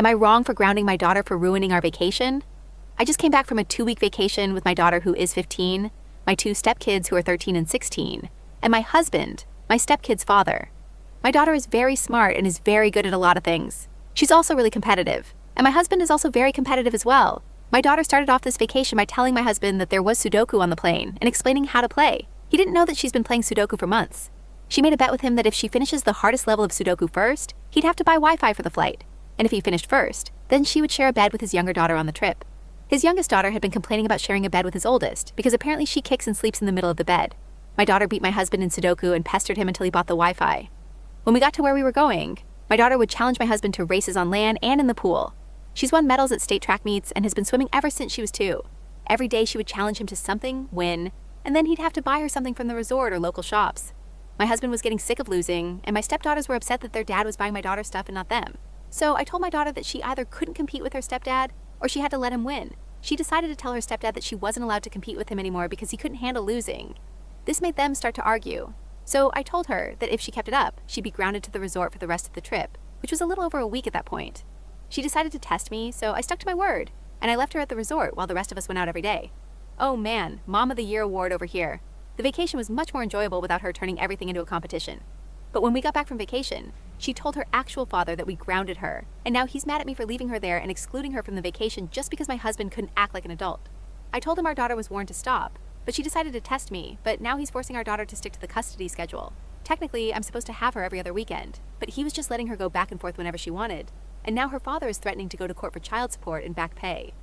Am I wrong for grounding my daughter for ruining our vacation? I just came back from a 2-week vacation with my daughter who is 15, my 2 stepkids who are 13 and 16, and my husband, my stepkid's father. My daughter is very smart and is very good at a lot of things. She's also really competitive, and my husband is also very competitive as well. My daughter started off this vacation by telling my husband that there was Sudoku on the plane and explaining how to play. He didn't know that she's been playing Sudoku for months. She made a bet with him that if she finishes the hardest level of Sudoku first, he'd have to buy Wi-Fi for the flight. And if he finished first, then she would share a bed with his younger daughter on the trip. His youngest daughter had been complaining about sharing a bed with his oldest because apparently she kicks and sleeps in the middle of the bed. My daughter beat my husband in Sudoku and pestered him until he bought the Wi-Fi. When we got to where we were going, my daughter would challenge my husband to races on land and in the pool. She's won medals at state track meets and has been swimming ever since she was 2. Every day she would challenge him to something, win, and then he'd have to buy her something from the resort or local shops. My husband was getting sick of losing, and my stepdaughters were upset that their dad was buying my daughter stuff and not them. So I told my daughter that she either couldn't compete with her stepdad or she had to let him win. She decided to tell her stepdad that she wasn't allowed to compete with him anymore because he couldn't handle losing. This made them start to argue. So I told her that if she kept it up, she'd be grounded to the resort for the rest of the trip, which was a little over a week at that point. She decided to test me, so I stuck to my word, and I left her at the resort while the rest of us went out every day. Oh man, Mom of the Year award over here. The vacation was much more enjoyable without her turning everything into a competition. But when we got back from vacation, she told her actual father that we grounded her, and now he's mad at me for leaving her there and excluding her from the vacation just because my husband couldn't act like an adult. I told him our daughter was warned to stop, but she decided to test me, but now he's forcing our daughter to stick to the custody schedule. Technically, I'm supposed to have her every other weekend, but he was just letting her go back and forth whenever she wanted, and now her father is threatening to go to court for child support and back pay.